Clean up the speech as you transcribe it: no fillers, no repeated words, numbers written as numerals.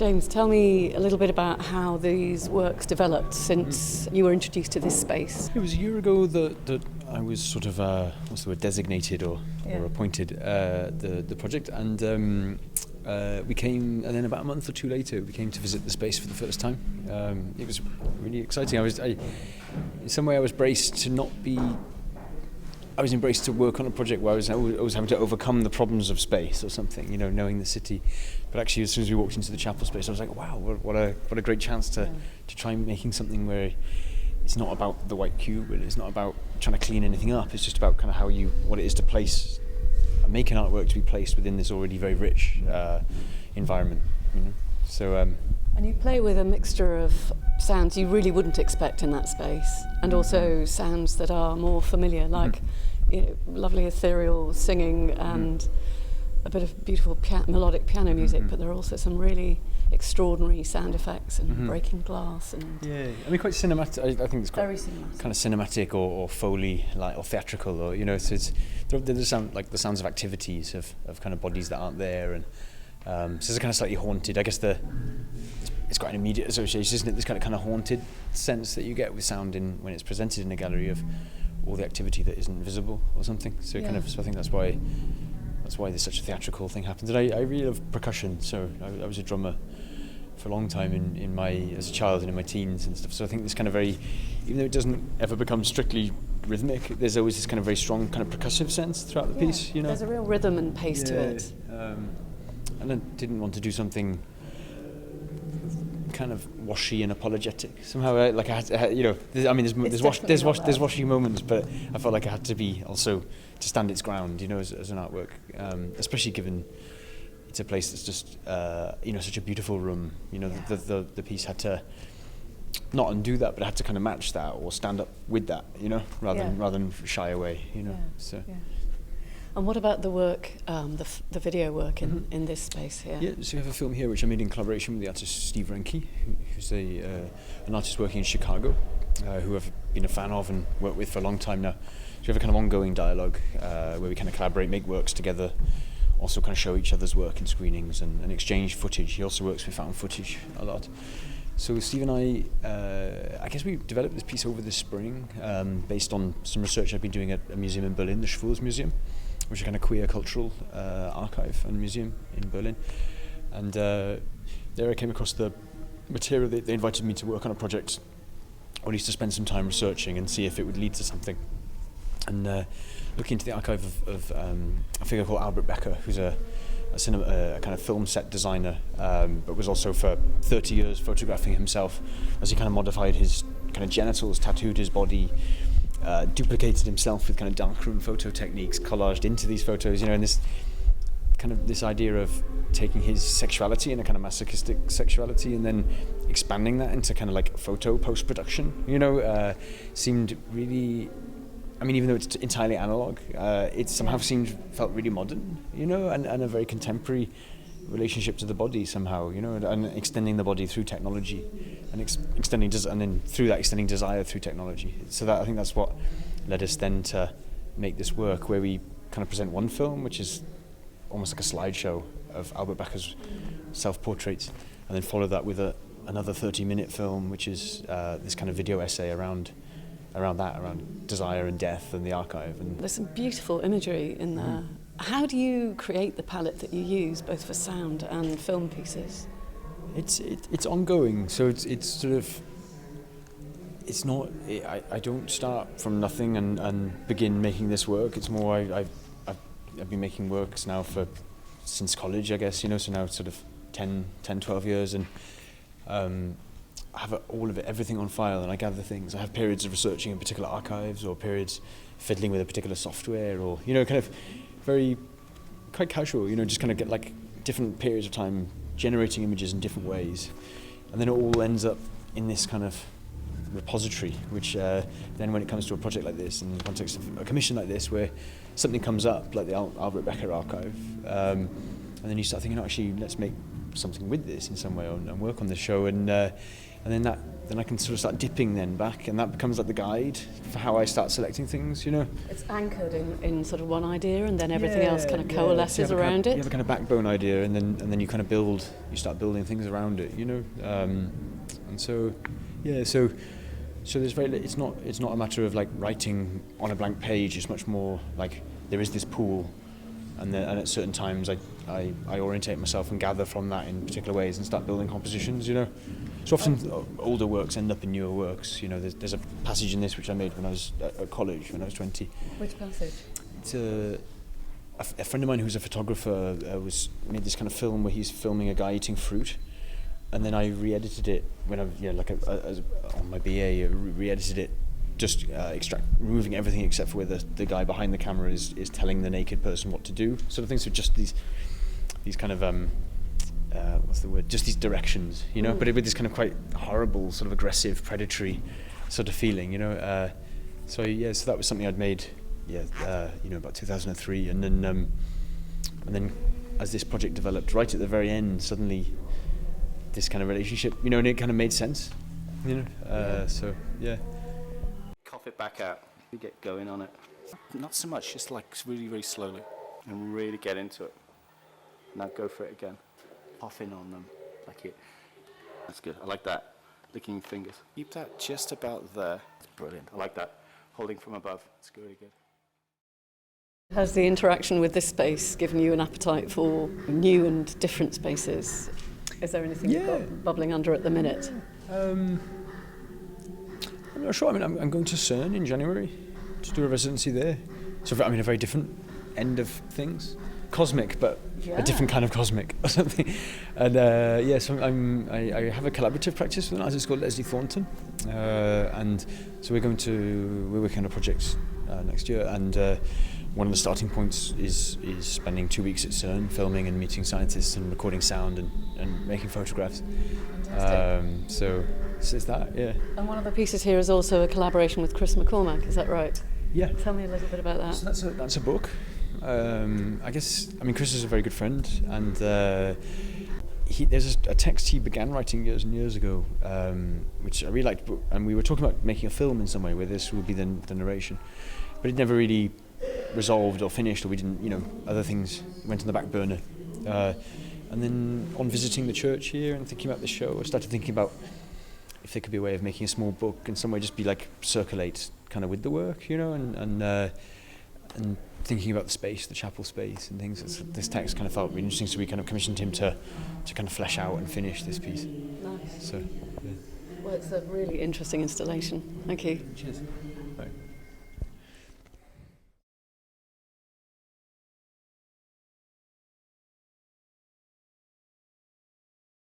James, tell me a little bit about how these works developed since you were introduced to this space. It was a year ago that I was sort of, designated or appointed the project, and we came, and then about a month or two later, we came to visit the space for the first time. It was really exciting. In some way, I was braced to not be. I was embraced to work on a project where I was having to overcome the problems of space or something, knowing the city. But actually, as soon as we walked into the chapel space, I was like, wow, what a great chance to try making something where it's not about the white cube, and it's not about trying to clean anything up. It's just about kind of what it is to make an artwork to be placed within this already very rich environment. So. And you play with a mixture of sounds you really wouldn't expect in that space, and also sounds that are more familiar, like lovely ethereal singing and a bit of beautiful melodic piano music, but there are also some really extraordinary sound effects and breaking glass. And quite cinematic. I think it's quite very cinematic. Kind of cinematic or Foley, or theatrical, or so it's there's sound like the sounds of activities of kind of bodies that aren't there, and so it's kind of slightly haunted. I guess it's quite an immediate association, isn't it? This kind of haunted sense that you get with sound when it's presented in a gallery of all the activity that isn't visible or something. So so I think that's why there's such a theatrical thing happens. And I really love percussion. So I was a drummer for a long time as a child and in my teens and stuff. So I think this kind of even though it doesn't ever become strictly rhythmic, there's always this kind of very strong kind of percussive sense throughout the piece. There's a real rhythm and pace to it. And I didn't want to do something kind of washy and apologetic somehow. There's washy moments, but I felt like I had to be also to stand its ground, as an artwork, especially given it's a place that's just such a beautiful room. The piece had to not undo that, but it had to kind of match that or stand up with that, rather than shy away, So. Yeah. And what about the work, the video work in this space here? Yeah, so we have a film here which I made in collaboration with the artist Steve Renke, who's an artist working in Chicago, who I've been a fan of and worked with for a long time now. So we have a kind of ongoing dialogue where we kind of collaborate, make works together, also kind of show each other's work in screenings and exchange footage. He also works with found footage a lot. So Steve and I guess we developed this piece over this spring based on some research I've been doing at a museum in Berlin, the Schwulz Museum, which is a kind of queer cultural archive and museum in Berlin. And there I came across the material. They invited me to work on a project, or at least to spend some time researching and see if it would lead to something. And looking into the archive of a figure called Albert Becker, who's a kind of film set designer, but was also for 30 years photographing himself as he kind of modified his kind of genitals, tattooed his body, duplicated himself with kind of darkroom photo techniques collaged into these photos, and this idea of taking his sexuality and a kind of masochistic sexuality and then expanding that into kind of like photo post-production, seemed really, even though it's entirely analog, it somehow felt really modern, and a very contemporary relationship to the body somehow, and extending the body through technology and extending desire through technology. So I think that's what led us then to make this work, where we kind of present one film, which is almost like a slideshow of Albert Becker's self-portraits, and then follow that with another 30-minute film, which is this kind of video essay around desire and death and the archive. And there's some beautiful imagery in there. How do you create the palette that you use, both for sound and film pieces? It's ongoing, so it's sort of, it's not, I don't start from nothing and begin making this work. It's more I've been making works now since college, I guess, so now it's sort of 10, 12 years, and I have all of it, everything on file, and I gather things. I have periods of researching in particular archives, or periods fiddling with a particular software, or kind of very quite casual, just kind of get like different periods of time generating images in different ways, and then it all ends up in this kind of repository, which then when it comes to a project like this, in the context of a commission like this, where something comes up like the Albert Becker archive, and then you start thinking, actually, let's make something with this in some way and work on the show, and and then I can sort of start dipping then back, and that becomes like the guide for how I start selecting things, you know. It's anchored in sort of one idea, and then everything else kind of coalesces so around it. You have a kind of backbone idea, and then you kind of start building things around it, you know. And so there's it's not a matter of like writing on a blank page. It's much more like there is this pool, and at certain times I orientate myself and gather from that in particular ways and start building compositions, you know. So often older works end up in newer works, you know. There's a passage in this which I made when I was at college, when I was 20. Which passage? It's a friend of mine who's a photographer made this kind of film where he's filming a guy eating fruit, and then I re-edited it when on my BA, re-edited it, just removing everything except for where the guy behind the camera is telling the naked person what to do, sort of things. So just these kind of what's the word? Just these directions, you know, but with this kind of quite horrible, sort of aggressive, predatory sort of feeling, you know. So that was something I'd made, about 2003, and then as this project developed, right at the very end, suddenly this kind of relationship, you know, and it kind of made sense, you know. So yeah. Cough it back out. You get going on it. Not so much, just like really, really slowly, and really get into it. Now go for it again. Puff in on them, like it. That's good. I like that. Licking your fingers. Keep that just about there. It's brilliant. I like that. Holding from above. It's really good. Has the interaction with this space given you an appetite for new and different spaces? Is there anything you've got bubbling under at the minute? I'm not sure. I mean, I'm going to CERN in January to do a residency there. So a very different end of things. Cosmic, but a different kind of cosmic or something. And so I have a collaborative practice with an artist called Leslie Thornton, and so we're working on a project next year, and one of the starting points is spending 2 weeks at CERN, filming and meeting scientists and recording sound and making photographs. So it's that, yeah. And one of the pieces here is also a collaboration with Chris McCormack, is that right? Yeah. Tell me a little bit about that. So that's a book. Chris is a very good friend, and there's a text he began writing years and years ago, which I really liked, and we were talking about making a film in some way where this would be the narration, but it never really resolved or finished, or we didn't, other things went on the back burner. And then on visiting the church here and thinking about the show, I started thinking about if there could be a way of making a small book in some way, just be like circulate kind of with the work, and thinking about the space, the chapel space and things. This text kind of felt really interesting, so we kind of commissioned him to kind of flesh out and finish this piece. Nice. So, yeah. Well, it's a really interesting installation. Thank you. Cheers.